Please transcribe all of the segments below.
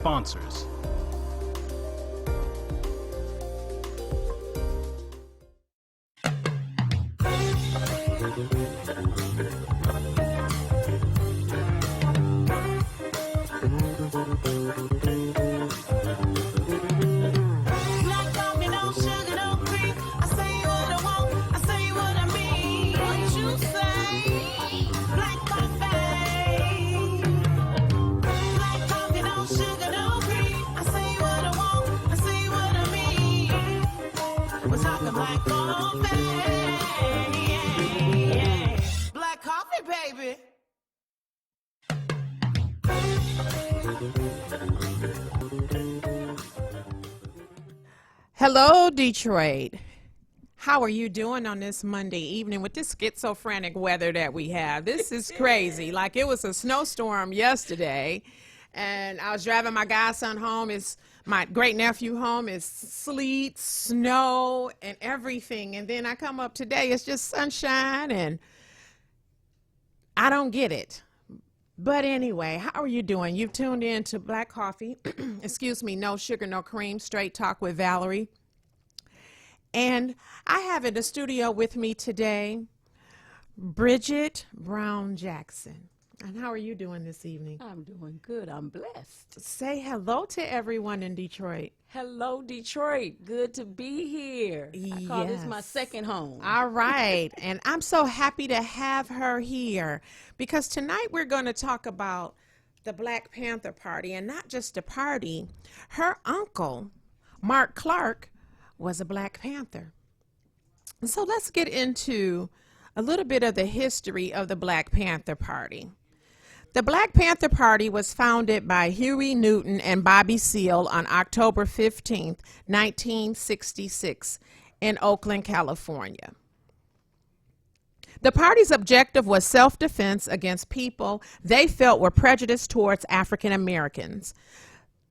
Sponsors. Hello, Detroit. How are you doing on this Monday evening with this schizophrenic weather that we have? This is crazy. Like, it was a snowstorm yesterday, and I was driving my godson home. My great-nephew home. It's sleet, snow, and everything. And then I come up today, it's just sunshine, and I don't get it. But anyway, how are you doing? You've tuned in to Black Coffee, excuse me, no sugar, no cream, straight talk with Valerie. And I have in the studio with me today, Bridget Brown Jackson. And how are you doing this evening? I'm doing good. I'm blessed. Say hello to everyone in Detroit. Hello, Detroit. Good to be here. I call this my second home. All right. And I'm so happy to have her here because tonight we're going to talk about the Black Panther Party, and not just the party. Her uncle, Mark Clark, was a Black Panther. So let's get into a little bit of the history of the Black Panther Party. The Black Panther Party was founded by Huey Newton and Bobby Seale on October 15, 1966 in Oakland, California. The party's objective was self-defense against people they felt were prejudiced towards African Americans.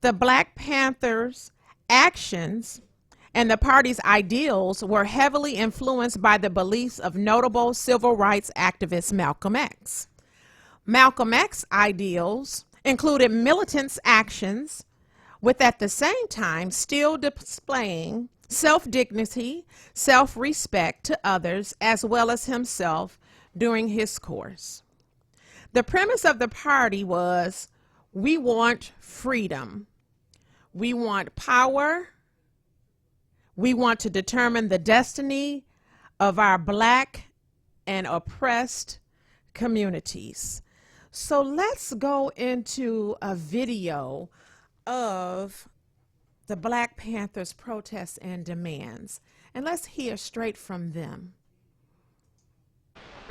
The Black Panthers' actions and the party's ideals were heavily influenced by the beliefs of notable civil rights activist Malcolm X. Malcolm X's ideals included militant actions with at the same time still displaying self-dignity, self-respect to others as well as himself during his course. The premise of the party was, we want freedom, we want power, we want to determine the destiny of our Black and oppressed communities. So let's go into a video of the Black Panthers' protests and demands, and let's hear straight from them.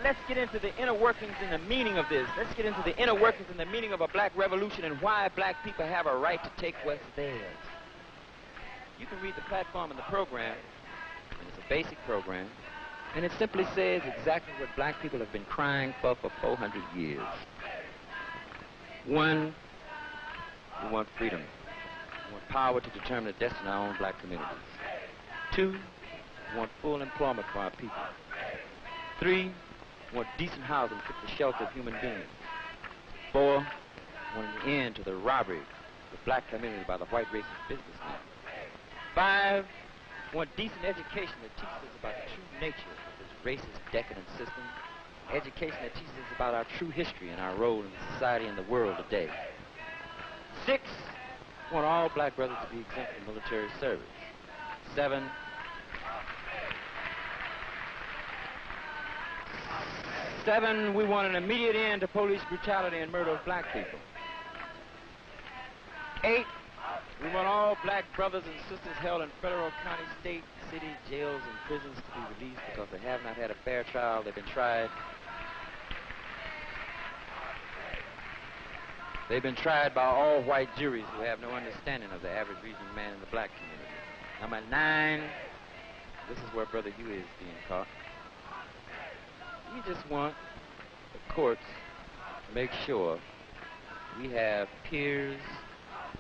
Let's get into the inner workings and the meaning of this. Let's get into the inner workings and the meaning of a black revolution and why black people have a right to take what's theirs. You can read the platform in the program, and it's a basic program, and it simply says exactly what black people have been crying for 400 years. One, we want freedom. We want power to determine the destiny of our own black communities. Two, we want full employment for our people. Three, we want decent housing fit the shelter of human beings. Four, we want an end to the robbery of the black community by the white racist businessmen. Five, we want decent education that teaches us about the true nature of this racist, decadent system. Education that teaches us about our true history and our role in society and the world today. Six, we want all black brothers to be exempt from military service. Seven, we want an immediate end to police brutality and murder of black people. 8, we want all black brothers and sisters held in federal, county, state, city, jails, and prisons to be released because they have not had a fair trial. They've been tried. They've been tried by all white juries who have no understanding of the average reasoning man in the black community. Number 9, this is where Brother Huey is being caught. We just want the courts to make sure we have peers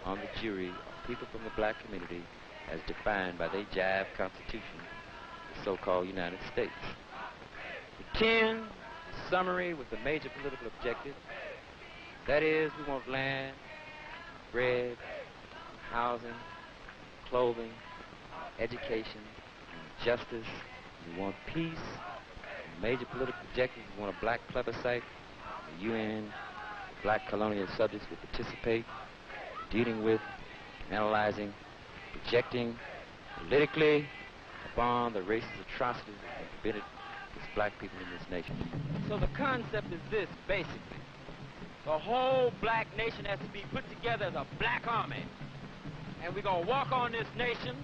on the jury of people from the black community as defined by their jive constitution, the so-called United States. 10, summary with the major political objective. That is, we want land, bread, housing, clothing, education, justice. We want peace. Major political objectives. We want a black plebiscite. The UN, black colonial subjects will participate, dealing with, analyzing, projecting politically upon the racist atrocities that have been committed against black people in this nation. So the concept is this, basically. The whole black nation has to be put together as a black army. And we're going to walk on this nation.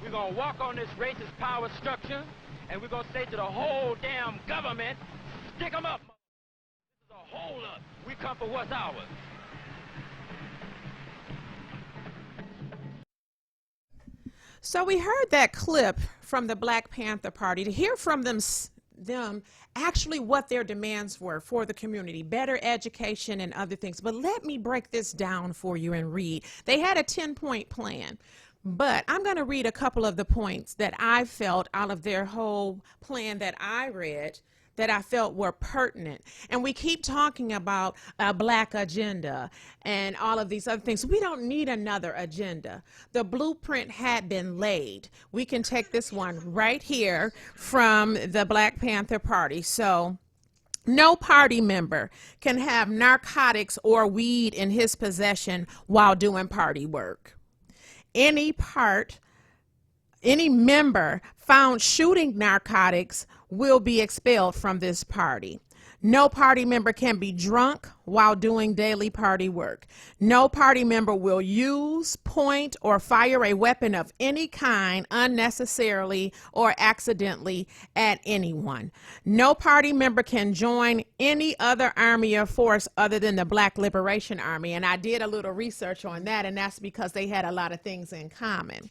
We're going to walk on this racist power structure. And we're going to say to the whole damn government, stick them up. This is a hold up. We come for what's ours. So we heard that clip from the Black Panther Party to hear from them actually what their demands were for the community, better education and other things. But let me break this down for you and read. They had a 10-point plan, but I'm going to read a couple of the points that I felt out of their whole plan that I read that I felt were pertinent. And we keep talking about a black agenda and all of these other things. We don't need another agenda. The blueprint had been laid. We can take this one right here from the Black Panther Party. So, no party member can have narcotics or weed in his possession while doing party work. Any member found shooting narcotics will be expelled from this party. No party member can be drunk while doing daily party work. No party member will use, point, or fire a weapon of any kind unnecessarily or accidentally at anyone. No party member can join any other army or force other than the Black Liberation Army. And I did a little research on that, and that's because they had a lot of things in common.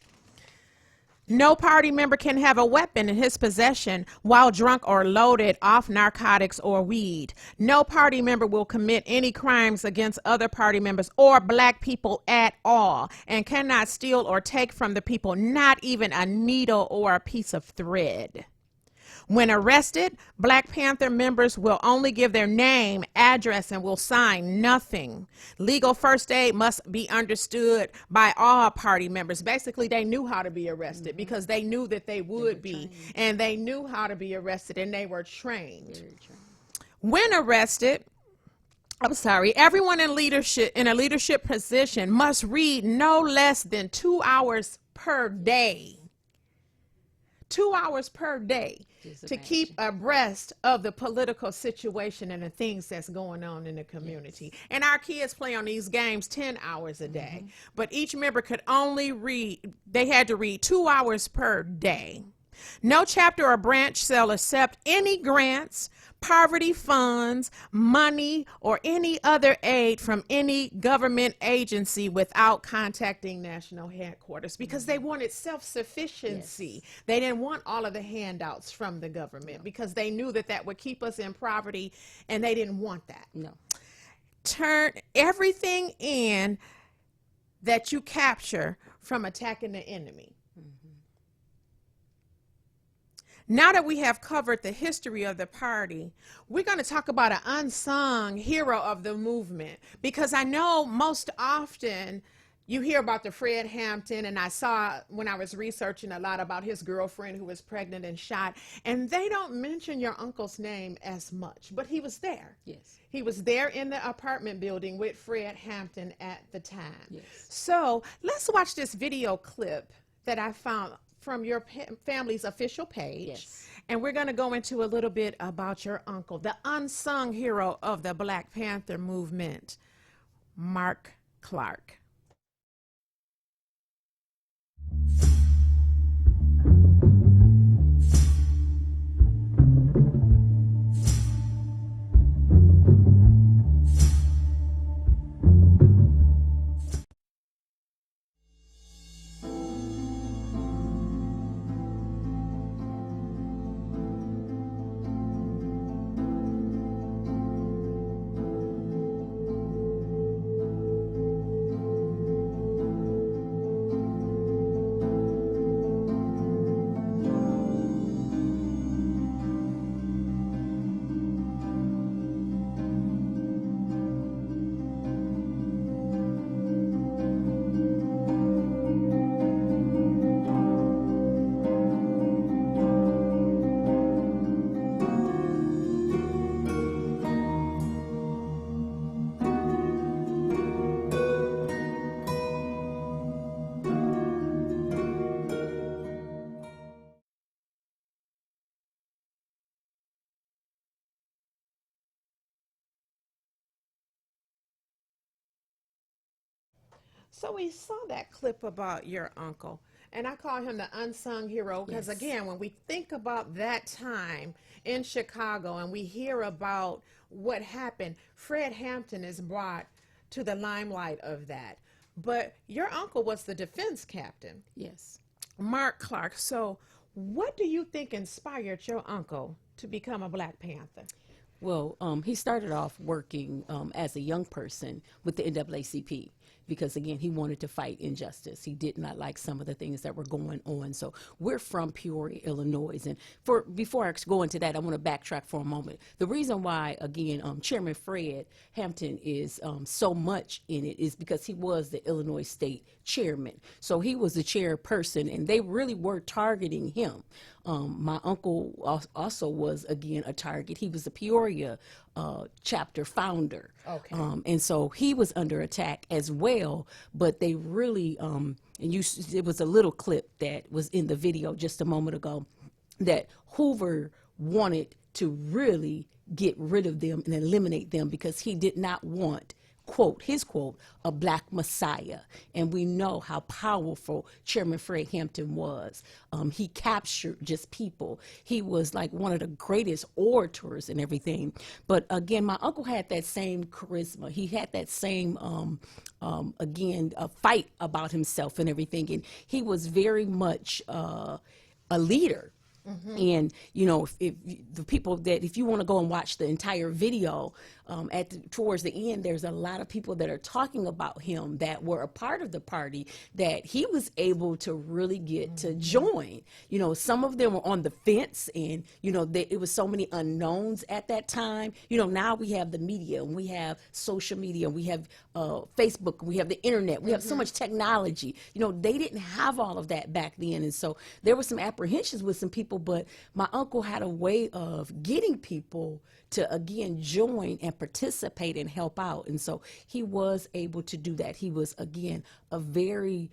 No party member can have a weapon in his possession while drunk or loaded off narcotics or weed. No party member will commit any crimes against other party members or black people at all, and cannot steal or take from the people, not even a needle or a piece of thread. When arrested, Black Panther members will only give their name, address, and will sign nothing. Legal first aid must be understood by all party members. Basically, they knew how to be arrested because they knew that they would be, and they knew how to be arrested, and they were trained. When arrested, everyone in a leadership position must read no less than 2 hours per day. 2 hours per day to keep abreast of the political situation and the things that's going on in the community. Yes. And our kids play on these games 10 hours a day, but each member could only they had to read 2 hours per day. No chapter or branch shall accept any grants, poverty funds, money, or any other aid from any government agency without contacting national headquarters, because they wanted self-sufficiency. Yes. They didn't want all of the handouts from the government because they knew that that would keep us in poverty, and they didn't want that. No. Turn everything in that you capture from attacking the enemy. Now that we have covered the history of the party, we're going to talk about an unsung hero of the movement, because I know most often you hear about the Fred Hampton, and I saw when I was researching a lot about his girlfriend who was pregnant and shot, and they don't mention your uncle's name as much, but he was there. Yes. He was there in the apartment building with Fred Hampton at the time. Yes. So let's watch this video clip that I found from your family's official page. Yes. And we're going to go into a little bit about your uncle, the unsung hero of the Black Panther movement, Mark Clark. So we saw that clip about your uncle, and I call him the unsung hero because, Yes. again, when we think about that time in Chicago and we hear about what happened, Fred Hampton is brought to the limelight of that. But your uncle was the defense captain, Yes. Mark Clark. So, what do you think inspired your uncle to become a Black Panther? Well, he started off working as a young person with the NAACP because, again, he wanted to fight injustice. He did not like some of the things that were going on. So we're from Peoria, Illinois. And before I go into that, I want to backtrack for a moment. The reason why, again, Chairman Fred Hampton is so much in it is because he was the Illinois State Chairman. So he was the chairperson, and they really were targeting him. My uncle also was, again, a target. He was the Peoria chapter founder. Okay. And so he was under attack as well, but they really, it was a little clip that was in the video just a moment ago that Hoover wanted to really get rid of them and eliminate them because he did not want, quote, his quote, a black messiah. And we know how powerful Chairman Fred Hampton was. He captured just people. He was like one of the greatest orators and everything. But again, my uncle had that same charisma. He had that same, again, a fight about himself and everything. And he was very much a leader. Mm-hmm. And, you know, if the people that, if you want to go and watch the entire video, towards the end, there's a lot of people that are talking about him that were a part of the party that he was able to really get to join. You know, some of them were on the fence, and, you know, it was so many unknowns at that time. You know, now we have the media, and we have social media, and we have Facebook, and we have the internet. We have so much technology. You know, they didn't have all of that back then. And so there were some apprehensions with some people, but my uncle had a way of getting people to, again, join and participate and help out. And so he was able to do that. He was, again, a very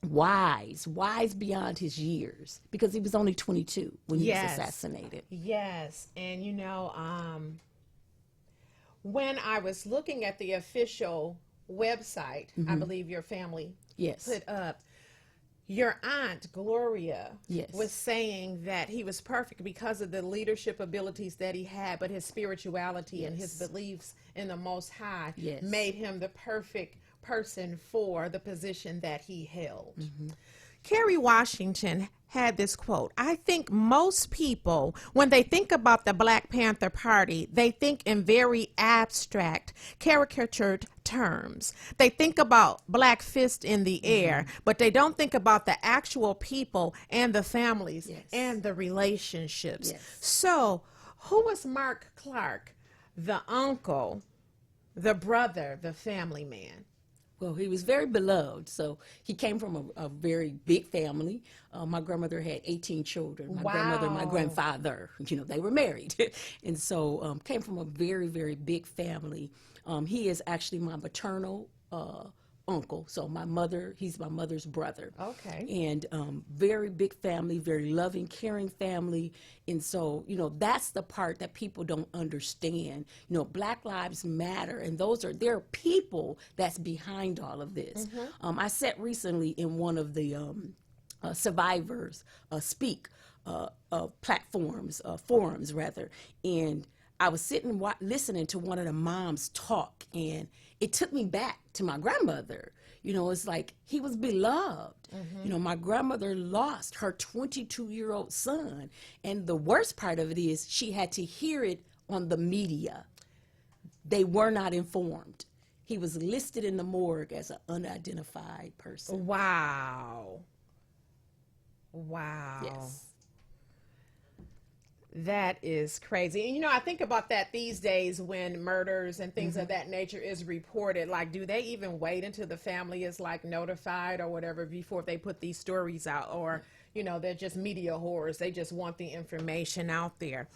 wise beyond his years, because he was only 22 when he was assassinated. Yes. And, you know, when I was looking at the official website, I believe your family put up, your aunt, Gloria, was saying that he was perfect because of the leadership abilities that he had, but his spirituality and his beliefs in the Most High made him the perfect person for the position that he held. Kerry Washington had this quote: "I think most people, when they think about the Black Panther Party, they think in very abstract, caricatured terms. They think about black fist in the air, but they don't think about the actual people and the families and the relationships." So, who was Mark Clark? The uncle, the brother, the family man? Well, he was very beloved. So he came from a very big family. My grandmother had 18 children. My grandmother and my grandfather, you know, they were married. And so came from a very, very big family. He is actually my maternal uncle. So he's my mother's brother. Okay. And very big family, very loving, caring family. And so, you know, that's the part that people don't understand. You know, Black Lives Matter, and there are people that's behind all of this. I sat recently in one of the survivors speak forums rather, and I was sitting listening to one of the moms talk, and it took me back to my grandmother. You know, it's like he was beloved. You know, my grandmother lost her 22-year-old son, and the worst part of it is she had to hear it on the media. They were not informed. He was listed in the morgue as an unidentified person. Wow. Yes. That is crazy. And, you know, I think about that these days when murders and things of that nature is reported. Like, do they even wait until the family is, like, notified or whatever before they put these stories out? Or, you know, they're just media whores. They just want the information out there.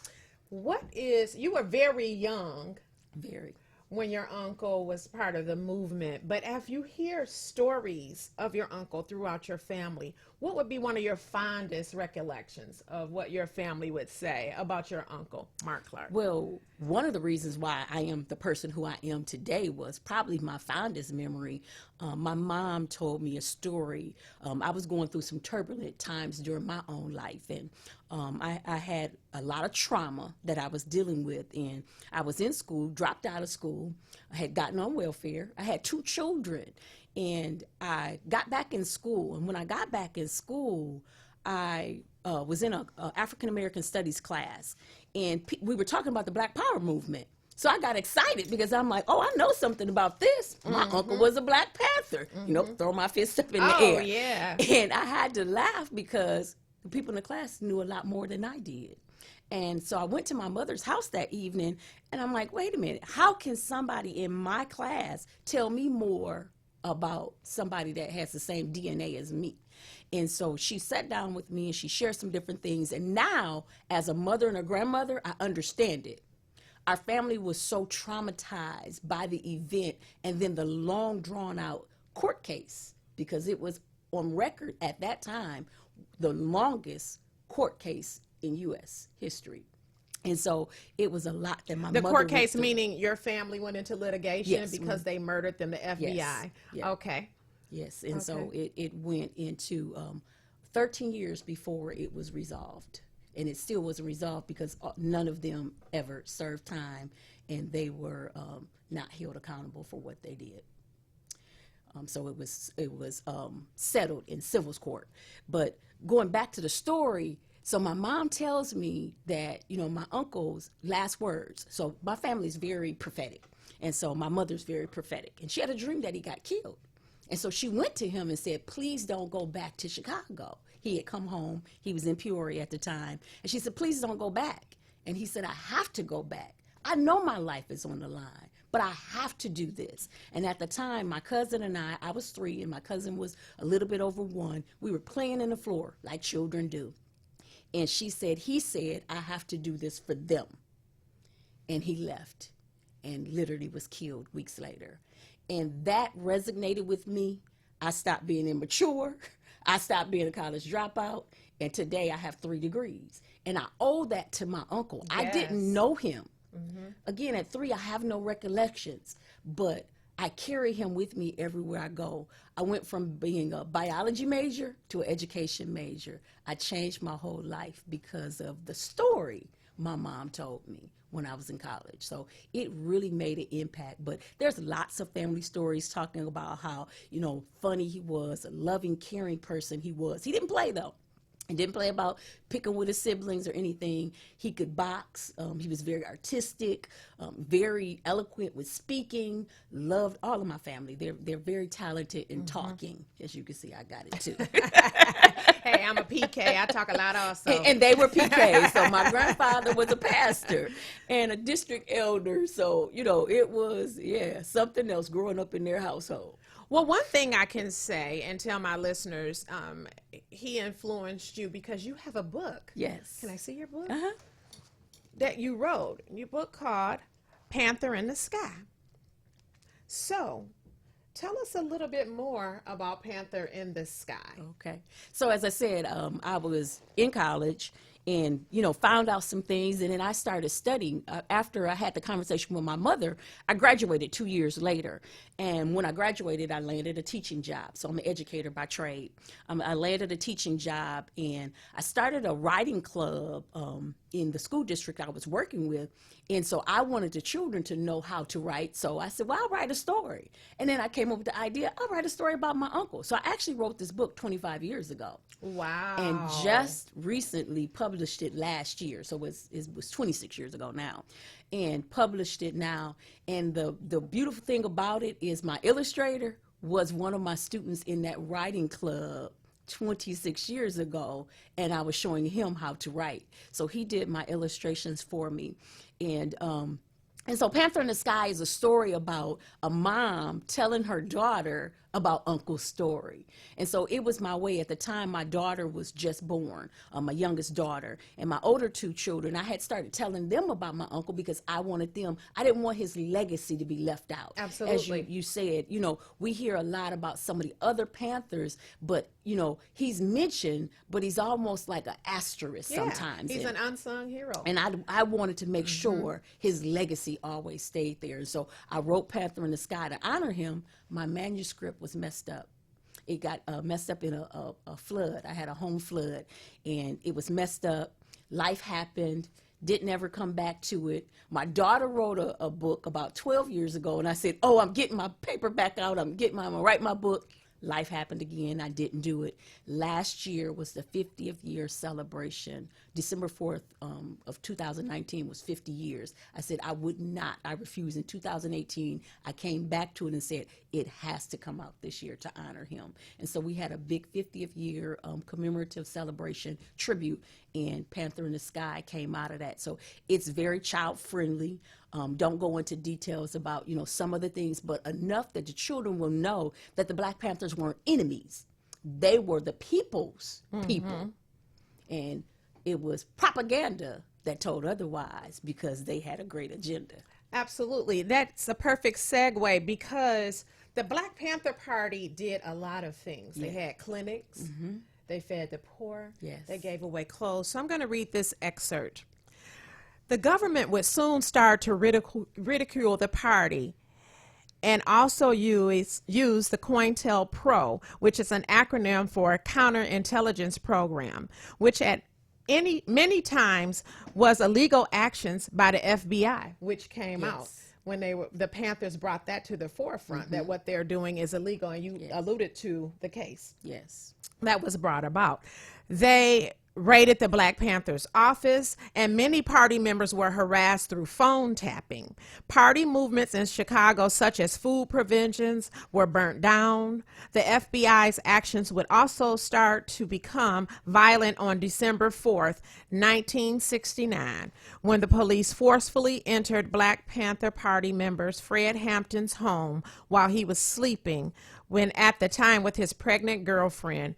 You were very young. Very. when your uncle was part of the movement. But if you hear stories of your uncle throughout your family, what would be one of your fondest recollections of what your family would say about your uncle, Mark Clark? Well, one of the reasons why I am the person who I am today was probably my fondest memory. My mom told me a story. I was going through some turbulent times during my own life, and I had a lot of trauma that I was dealing with, and I was in school, dropped out of school. I had gotten on welfare. I had 2 children, and I got back in school. And when I got back in school, I was in a African American Studies class, and we were talking about the Black Power movement. So I got excited because I'm like, oh, I know something about this. My uncle was a Black Panther. You know, throw my fist up in the air. Oh, yeah. And I had to laugh because the people in the class knew a lot more than I did. And so I went to my mother's house that evening, and I'm like, wait a minute, how can somebody in my class tell me more about somebody that has the same DNA as me? And so she sat down with me and she shared some different things. And now, as a mother and a grandmother, I understand it. Our family was so traumatized by the event and then the long drawn out court case, because it was on record at that time the longest court case in U.S. history. And so it was a lot that my The mother court went case, through. meaning your family went into litigation Yes. because they murdered them, the FBI. Yes. Yeah. Okay. Yes, and so it went into 13 years before it was resolved. And it still wasn't resolved because none of them ever served time, and they were not held accountable for what they did. So it was settled in civil court. But going back to the story, so my mom tells me that, you know, my uncle's last words. So my family's very prophetic, and so my mother's very prophetic, and she had a dream that he got killed. And so she went to him and said, please don't go back to Chicago. He had come home. He was in Peoria at the time. And she said, please don't go back. And he said, I have to go back. I know my life is on the line, but I have to do this. And at the time, my cousin and I was 3 and my cousin was a little bit over 1. We were playing in the floor like children do. And he said, I have to do this for them. And he left and literally was killed weeks later. And that resonated with me. I stopped being immature. I stopped being a college dropout. And today I have 3 degrees. And I owe that to my uncle. Yes. I didn't know him. Again, at 3, I have no recollections, but I carry him with me everywhere I go. I went from being a biology major to an education major. I changed my whole life because of the story my mom told me when I was in college. So it really made an impact. But there's lots of family stories talking about how, you know, funny he was, a loving, caring person he was. He didn't play, though. He didn't play about picking with his siblings or anything. He could box. He was very artistic, very eloquent with speaking, loved all of my family. They're very talented in talking. As you can see, I got it too. Hey, I'm a PK. I talk a lot also. And they were PKs. So my grandfather was a pastor and a district elder. So, you know, it was, something else growing up in their household. Well, one thing I can say and tell my listeners, he influenced you because you have a book. Yes. Can I see your book? Uh-huh. That you wrote. Your book called Panther in the Sky. So, tell us a little bit more about Panther in the Sky. Okay. So as I said, I was in college and, you know, found out some things. And then I started studying. After I had the conversation with my mother, I graduated 2 years later. And when I graduated, I landed a teaching job. So I'm an educator by trade. I landed a teaching job, and I started a writing club in the school district I was working with. And so I wanted the children to know how to write. So I said, well, I'll write a story. And then I came up with the idea, I'll write a story about my uncle. So I actually wrote this book 25 years ago. Wow. And just recently published it last year. So it was 26 years ago now. And published it now. And the beautiful thing about it is my illustrator was one of my students in that writing club 26 years ago, and I was showing him how to write. So he did my illustrations for me. And so Panther in the Sky is a story about a mom telling her daughter about Uncle's story. And so it was my way. At the time, my daughter was just born, my youngest daughter, and my older two children. I had started telling them about my uncle because I didn't want his legacy to be left out. Absolutely. As you said, we hear a lot about some of the other Panthers, but, he's mentioned, but he's almost like an asterisk sometimes. He's an unsung hero. And I wanted to make sure his legacy always stayed there. And so I wrote Panther in the Sky to honor him. My manuscript was messed up. It got messed up in a flood. I had a home flood, and it was messed up. Life happened. Didn't ever come back to it. My daughter wrote a book about 12 years ago, and I said, I'm getting my paperback out. I'm gonna write my book. Life happened again. I didn't do it. Last year was the 50th year celebration. December 4th of 2019 was 50 years. I said I would not. I refused. In 2018, I came back to it and said it has to come out this year to honor him. And so we had a big 50th year commemorative celebration tribute, and Panther in the Sky came out of that. So it's very child friendly. Don't go into details about, some of the things, but enough that the children will know that the Black Panthers weren't enemies. They were the people's people. And it was propaganda that told otherwise because they had a great agenda. Absolutely. That's a perfect segue because the Black Panther Party did a lot of things. They had clinics. They fed the poor. Yes. They gave away clothes. So I'm going to read this excerpt. The government would soon start to ridicule the party and also use the COINTELPRO, which is an acronym for Counterintelligence Program, which at many times was illegal actions by the FBI, which came out when the Panthers brought that to the forefront, that what they're doing is illegal, and you alluded to the case. Yes. That was brought about. They raided the Black Panthers office, and many party members were harassed through phone tapping. Party movements in Chicago, such as food provisions, were burnt down. The FBI's actions would also start to become violent on December 4th, 1969, when the police forcefully entered Black Panther Party members Fred Hampton's home while he was sleeping, when at the time with his pregnant girlfriend,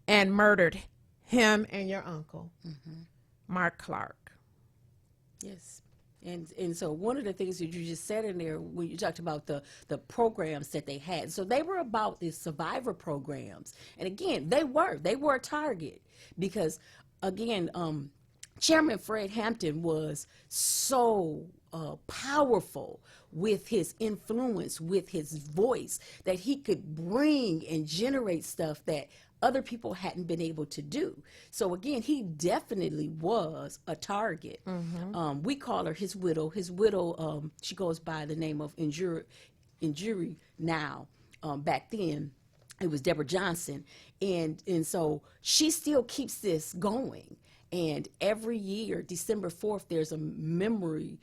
and murdered him and your uncle, Mark Clark. Yes. And so one of the things that you just said in there when you talked about the programs that they had, so they were about the survivor programs. And again, they were a target because, again, Chairman Fred Hampton was so powerful with his influence, with his voice, that he could bring and generate stuff that other people hadn't been able to do. So again, he definitely was a target. We call her his widow. His widow, she goes by the name of Injury now. Back then, it was Deborah Johnson. And so she still keeps this going. And every year, December 4th, there's a memorial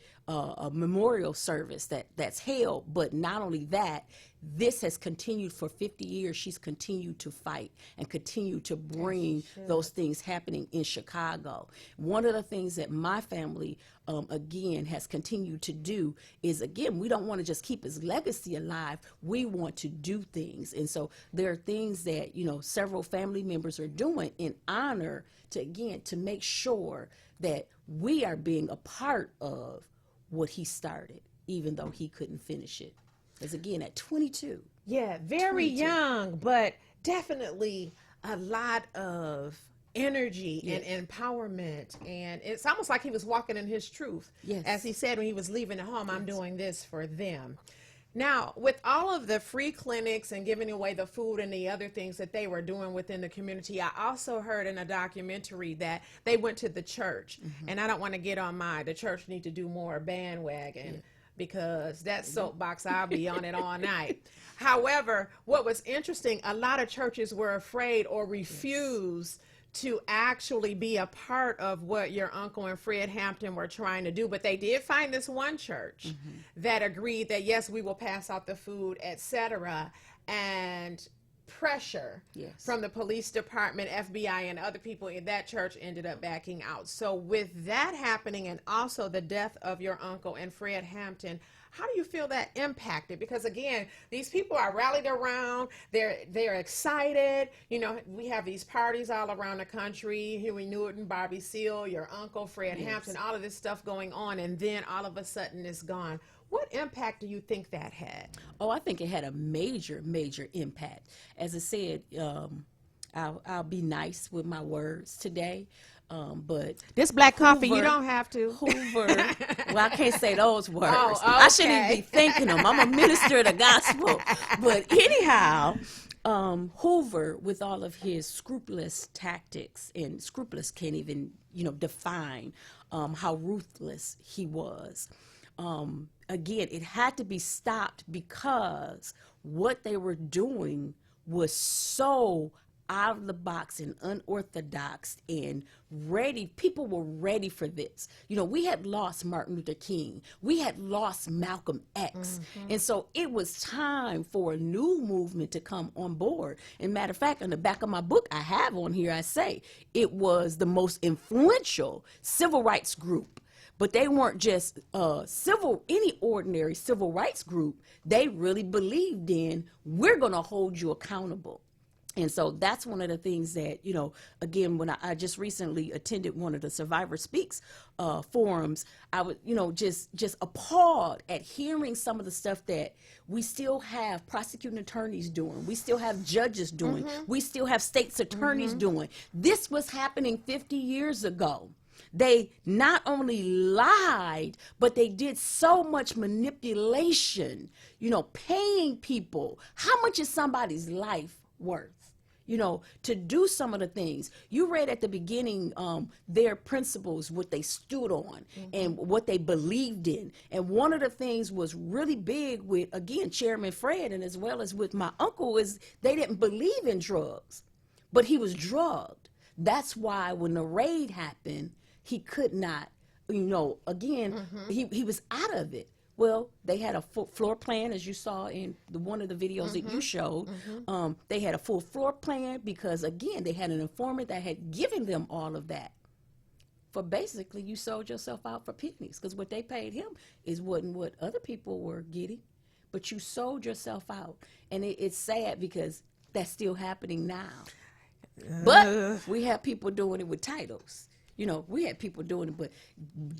service that's held. But not only that, this has continued for 50 years. She's continued to fight and continue to bring those things happening in Chicago. One of the things that my family, again, has continued to do is, again, we don't want to just keep his legacy alive. We want to do things. And so there are things that, several family members are doing in honor to, again, to make sure that we are being a part of what he started, even though he couldn't finish it. Because again, at 22. Yeah, very 22. Young, but definitely a lot of energy and empowerment. And it's almost like he was walking in his truth. Yes. As he said when he was leaving the home, I'm doing this for them. Now, with all of the free clinics and giving away the food and the other things that they were doing within the community, I also heard in a documentary that they went to the church. And I don't want to get on the church need to do more bandwagon. Because that soapbox, I'll be on it all night. However, what was interesting, a lot of churches were afraid or refused to actually be a part of what your uncle and Fred Hampton were trying to do. But they did find this one church that agreed that, yes, we will pass out the food, etc. And pressure from the police department, FBI, and other people in that church ended up backing out. So with that happening, and also the death of your uncle and Fred Hampton, How do you feel that impacted? Because again, these people are rallied around. They're excited. You know, we have these parties all around the country. Huey Newton, Bobby Seale, your uncle Fred Hampton, all of this stuff going on, and then all of a sudden it's gone. What impact do you think that had? Oh, I think it had a major, major impact. As I said, I'll be nice with my words today, but This black coffee, you Hoover- don't have to. Hoover. Well, I can't say those words. Oh, I shouldn't even okay. be thinking them. I'm a minister of the gospel. But anyhow, Hoover, with all of his scrupulous tactics, and scrupulous can't even, define how ruthless he was. Again, it had to be stopped because what they were doing was so out of the box and unorthodox and ready. People were ready for this. We had lost Martin Luther King. We had lost Malcolm X. And so it was time for a new movement to come on board. And matter of fact, on the back of my book, I have on here, I say, it was the most influential civil rights group. But they weren't just any ordinary civil rights group. They really believed in, we're going to hold you accountable. And so that's one of the things that, again, when I just recently attended one of the Survivor Speaks forums, I was, just appalled at hearing some of the stuff that we still have prosecuting attorneys doing. We still have judges doing. We still have state's attorneys doing. This was happening 50 years ago. They not only lied, but they did so much manipulation, paying people. How much is somebody's life worth? To do some of the things. You read at the beginning their principles, what they stood on and what they believed in. And one of the things was really big with, again, Chairman Fred, and as well as with my uncle, is they didn't believe in drugs, but he was drugged. That's why when the raid happened, he could not, again, he was out of it. Well, they had a full floor plan, as you saw in one of the videos that you showed. They had a full floor plan because, again, they had an informant that had given them all of that. For basically, you sold yourself out for pennies because what they paid him wasn't what other people were getting, but you sold yourself out. And it's sad because that's still happening now. But we have people doing it with titles. We had people doing it, but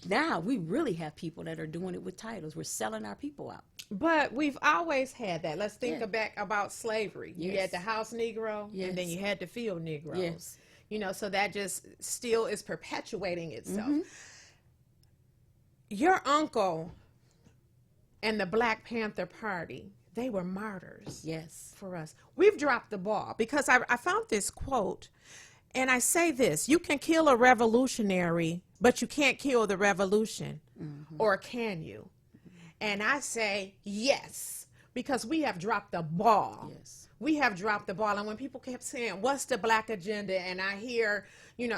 now we really have people that are doing it with titles. We're selling our people out. But we've always had that. Let's think back about slavery. You Yes. had the house Negro, Yes. and then you had the field Negroes. Yes. So that just still is perpetuating itself. Your uncle and the Black Panther Party, they were martyrs. Yes. For us. We've dropped the ball because I found this quote. And I say this, you can kill a revolutionary, but you can't kill the revolution. Or can you? And I say yes, because we have dropped the ball. Yes. We have dropped the ball. And when people kept saying, what's the black agenda? And I hear,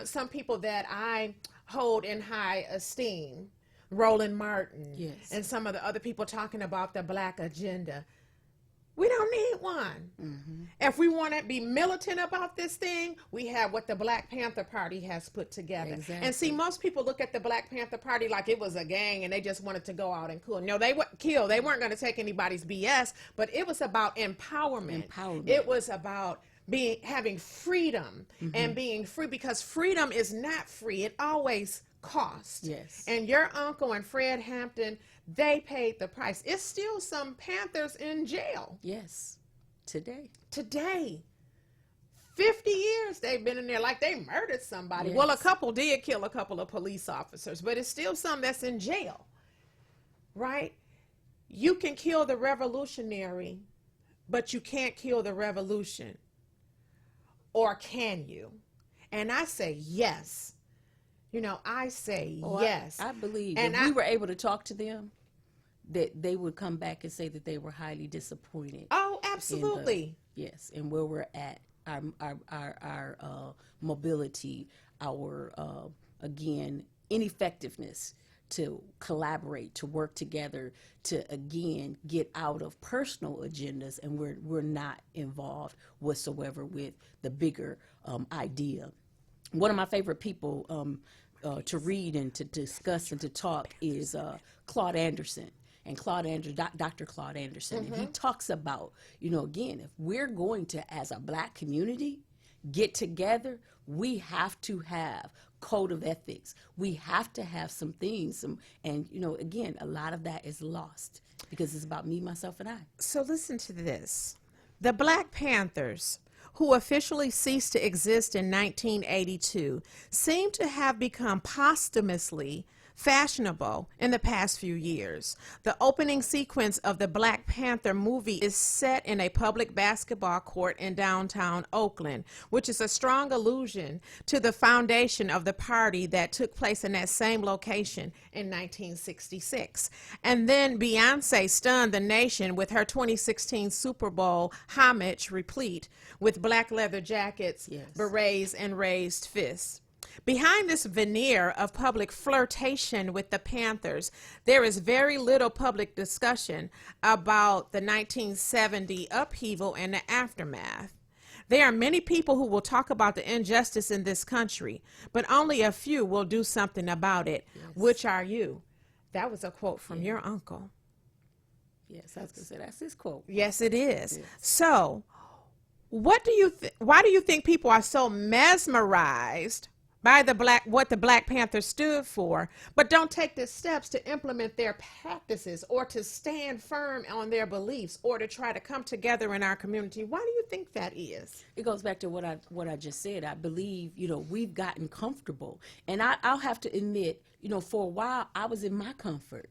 some people that I hold in high esteem, Roland Martin, Yes. and some of the other people talking about the black agenda. We don't need one. If we want to be militant about this thing, we have what the Black Panther Party has put together. Exactly. And see, most people look at the Black Panther Party like it was a gang and they just wanted to go out and kill. No, they wouldn't kill. They weren't going to take anybody's BS, but it was about empowerment. It was about having freedom and being free, because freedom is not free. It always costs. Yes. And your uncle and Fred Hampton, they paid the price. It's still some Panthers in jail. Yes. Today. 50 years they've been in there, like they murdered somebody. Yes. Well, a couple did kill a couple of police officers, but it's still some that's in jail, right? You can kill the revolutionary, but you can't kill the revolution. Or can you? And I say yes. I say yes. I believe And if we were able to talk to them, that they would come back and say that they were highly disappointed. Oh, absolutely. Yes, and where we're at, our mobility, our again ineffectiveness to collaborate, to work together, to again get out of personal agendas, and we're not involved whatsoever with the bigger idea. One of my favorite people to read and to discuss and to talk is Claude Anderson. and Dr. Claude Anderson, and he talks about, again, if we're going to, as a Black community, get together, we have to have code of ethics. We have to have some things, and again, a lot of that is lost because it's about me, myself, and I. So listen to this. The Black Panthers, who officially ceased to exist in 1982, seem to have become posthumously fashionable in the past few years. The opening sequence of the Black Panther movie is set in a public basketball court in downtown Oakland, which is a strong allusion to the foundation of the party that took place in that same location in 1966. And then Beyonce stunned the nation with her 2016 Super Bowl homage replete with black leather jackets, berets, and raised fists. Behind this veneer of public flirtation with the Panthers, there is very little public discussion about the 1970 upheaval and the aftermath. There are many people who will talk about the injustice in this country, but only a few will do something about it. Yes. Which are you? That was a quote from your uncle. Yes, I was going to say that's his quote. Yes, it is. Yes. So, why do you think people are so mesmerized by what the Black Panthers stood for, but don't take the steps to implement their practices or to stand firm on their beliefs or to try to come together in our community? Why do you think that is? It goes back to what I just said. I believe, we've gotten comfortable. And I'll have to admit, for a while, I was in my comfort,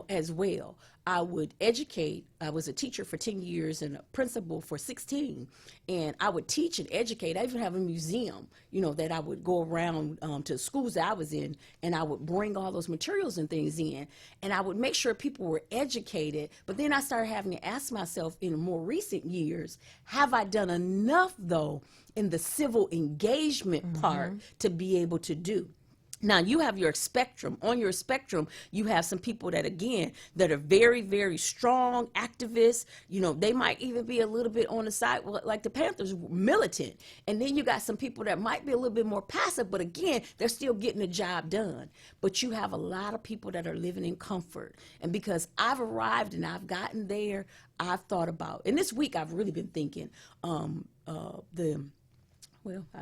as well. I would educate. I was a teacher for 10 years and a principal for 16. And I would teach and educate. I even have a museum, that I would go around to schools that I was in, and I would bring all those materials and things in. And I would make sure people were educated. But then I started having to ask myself in more recent years, have I done enough, though, in the civil engagement part to be able to do? Now, you have your spectrum. On your spectrum, you have some people that, again, that are very, very strong activists. They might even be a little bit on the side, like the Panthers, militant. And then you got some people that might be a little bit more passive, but again, they're still getting the job done. But you have a lot of people that are living in comfort. And because I've arrived and I've gotten there, I've thought about, and this week I've really been thinking, I'll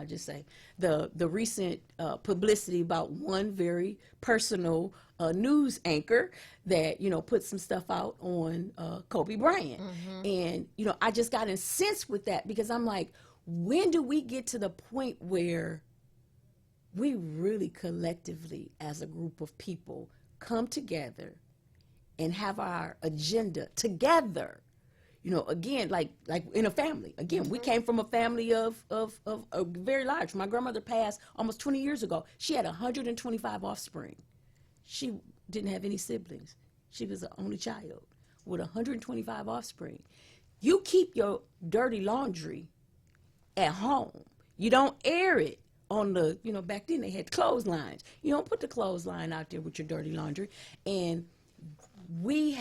just say the recent publicity about one very personal news anchor that, put some stuff out on Kobe Bryant. And, I just got incensed with that because I'm like, when do we get to the point where we really collectively as a group of people come together and have our agenda together? Again, like in a family. Again, we came from a family of very large. My grandmother passed almost 20 years ago. She had 125 offspring. She didn't have any siblings. She was the only child with 125 offspring. You keep your dirty laundry at home. You don't air it on the, back then they had clotheslines. You don't put the clothesline out there with your dirty laundry. And we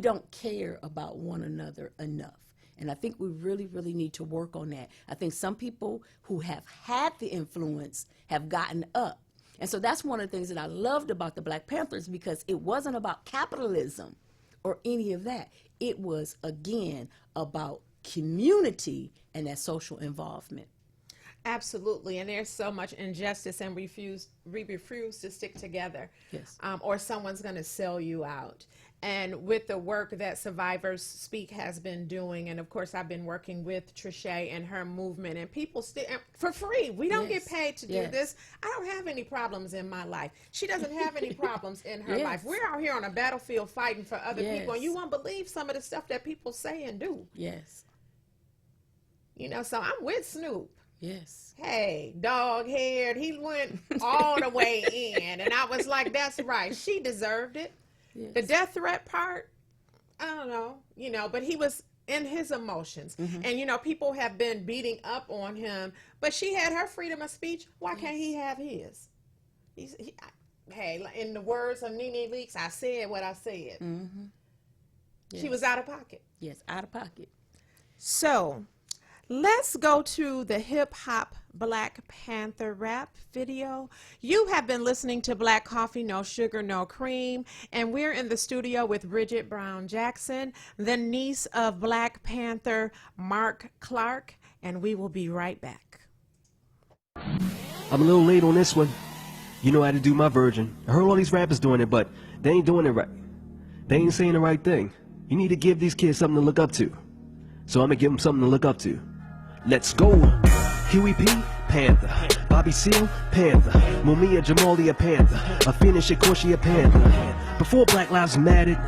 don't care about one another enough. And I think we really, really need to work on that. I think some people who have had the influence have gotten up. And so that's one of the things that I loved about the Black Panthers, because it wasn't about capitalism or any of that. It was, again, about community and that social involvement. Absolutely, and there's so much injustice, and we refuse to stick together. Yes. Or someone's going to sell you out. And with the work that Survivors Speak has been doing, and of course I've been working with Trisha and her movement, and people still for free. We don't get paid to do this. I don't have any problems in my life. She doesn't have any problems in her life. We're out here on a battlefield fighting for other people, and you won't believe some of the stuff that people say and do. Yes. So I'm with Snoop. Yes. Hey, dog-haired, he went all the way in, and I was like, that's right. She deserved it. Yes. The death threat part, I don't know, but he was in his emotions. And, people have been beating up on him, but she had her freedom of speech. Why can't he have his? Hey, in the words of Nene Leakes, I said what I said. Yes. She was out of pocket. Yes, out of pocket. So Let's go to the hip hop Black Panther rap video. You have been listening to Black Coffee, No Sugar, No Cream, and we're in the studio with Bridget Brown Jackson, the niece of Black Panther Mark Clark, and we will be right back. I'm a little late on this one. You know how to do my version. I heard all these rappers doing it, but they ain't doing it right. They ain't saying the right thing. You need to give these kids something to look up to. So I'm gonna give them something to look up to. Let's go. Huey P, Panther. Bobby Seale, Panther. Mumia Jamalia, Panther. A Phoenix Koshia, Panther. Before Black Lives Mattered,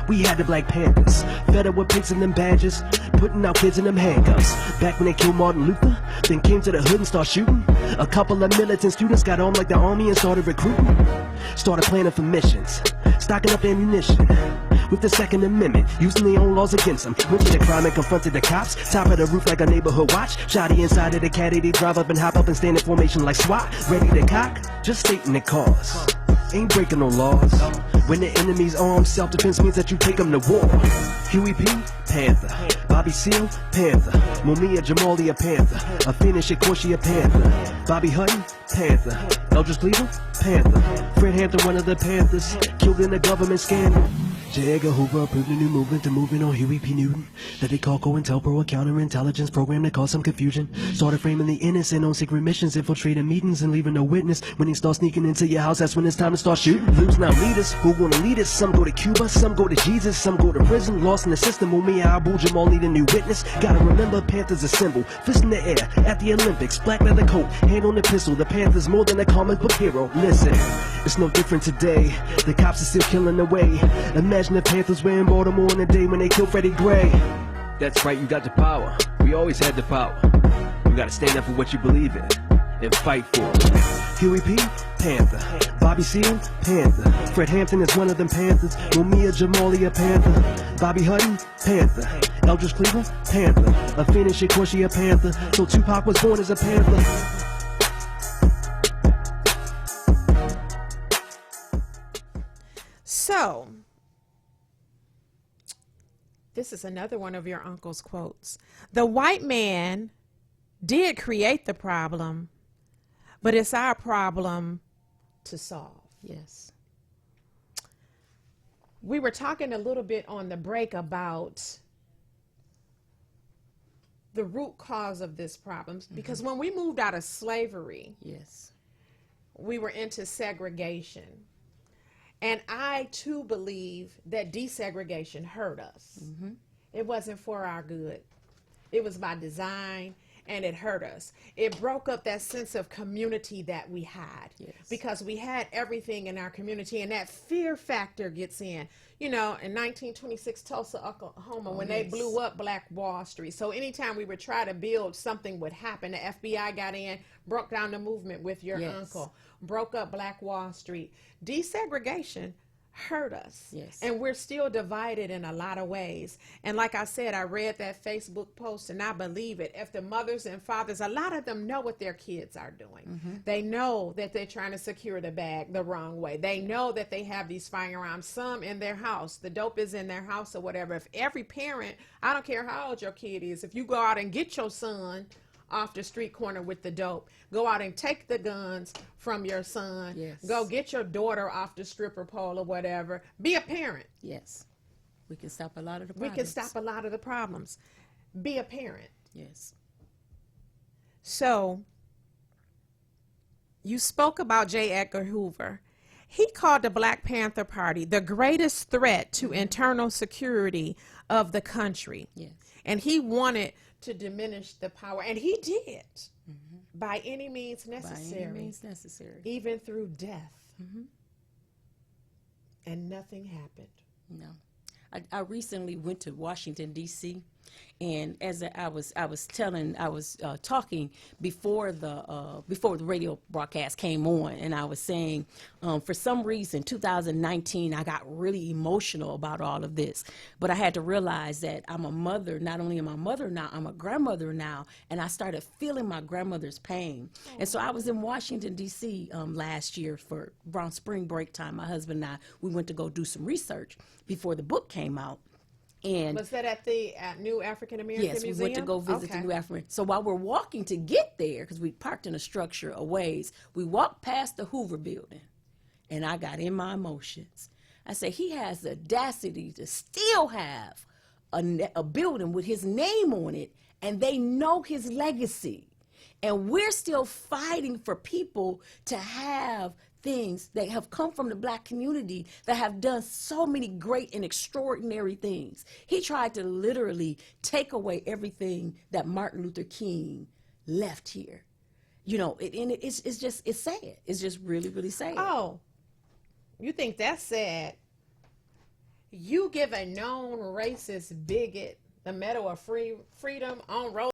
we had the Black Panthers. Fed up with pigs and them badges, putting out kids in them handcuffs. Back when they killed Martin Luther, then came to the hood and started shooting. A couple of militant students got on like the army and started recruiting. Started planning for missions, stocking up ammunition. With the Second Amendment, using their own laws against them. Went to the crime and confronted the cops. Top of the roof like a neighborhood watch. Shotty inside of the caddy, they drive up and hop up and stand in formation like SWAT. Ready to cock, just stating the cause. Ain't breaking no laws. When the enemy's armed, self-defense means that you take them to war. Huey P, Panther. Bobby Seale, Panther. Mumia Jamalia, Panther. A Phoenix Koshia, Panther. Bobby Hutton, Panther. Eldridge Cleaver, Panther. Fred Hampton, one of the Panthers, killed in a government scandal. J. Edgar Hoover approved a new movement, the movement on Huey P. Newton, that they call COINTELPRO, a counterintelligence program that caused some confusion. Started framing the innocent on secret missions, infiltrating meetings and leaving no witness. When they start sneaking into your house, that's when it's time to start shooting. Lose now leaders, who wanna lead us? Some go to Cuba, some go to Jesus, some go to prison. Lost in the system, Mumia Abu Jamal need a new witness. Gotta remember, Panthers a symbol, fist in the air, at the Olympics, black leather coat, hand on the pistol. The Panthers more than a comic book hero. Listen, it's no different today. The cops are still killing away. Imagine the Panthers were in Baltimore in a day when they killed Freddie Gray. That's right, you got the power. We always had the power. You gotta stand up for what you believe in and fight for it. Huey P, Panther. Bobby Seale, Panther. Fred Hampton is one of them Panthers. Mumia Jamalia, Panther. Bobby Hutton, Panther. Eldridge Cleaver, Panther. A Phoenix Koshia, Panther. So Tupac was born as a Panther. So, this is another one of your uncle's quotes. The white man did create the problem, but it's our problem to solve. Yes. We were talking a little bit on the break about the root cause of this problem, because when we moved out of slavery, Yes. we were into segregation. And I too believe that desegregation hurt us. It wasn't for our good. It was by design, and it hurt us. It broke up that sense of community that we had, because we had everything in our community, and that fear factor gets in. You know, in 1926 Tulsa, Oklahoma, when they blew up Black Wall Street. So anytime we would try to build, something would happen. The FBI got in, broke down the movement with your uncle, broke up Black Wall Street. Desegregation hurt us. Yes. And we're still divided in a lot of ways. And like I said, I read that Facebook post and I believe it. If the mothers and fathers, a lot of them know what their kids are doing. They know that they're trying to secure the bag the wrong way. They know that they have these firearms, some in their house. The dope is in their house or whatever. If every parent, I don't care how old your kid is, if you go out and get your son off the street corner with the dope, go out and take the guns from your son, go get your daughter off the stripper pole or whatever, be a parent. Yes. We can stop a lot of the problems. We can stop a lot of the problems. Be a parent. Yes. So, you spoke about J. Edgar Hoover. He called the Black Panther Party the greatest threat to internal security of the country. Yes. And he wanted to diminish the power, and he did, by any means necessary. By any means necessary. Even through death. And nothing happened. No. I recently went to Washington, D.C., and as I was talking before the radio broadcast came on, and I was saying, for some reason, 2019, I got really emotional about all of this. But I had to realize that I'm a mother. Not only am I a mother now, I'm a grandmother now, and I started feeling my grandmother's pain. And so I was in Washington, D.C. Last year for around spring break time. My husband and I, we went to go do some research before the book came out. And Was that at the New African American yes, Museum? we went to go visit the New African. So while we're walking to get there, because we parked in a structure a ways, we walked past the Hoover building, and I got in my emotions. I said, he has the audacity to still have a building with his name on it, and they know his legacy. And we're still fighting for people to have things that have come from the black community that have done so many great and extraordinary things. He tried to literally take away everything that Martin Luther King left here. You know, it's sad. It's just really, really sad. Oh, you think that's sad? You give a known racist bigot the Medal of Freedom on Rosa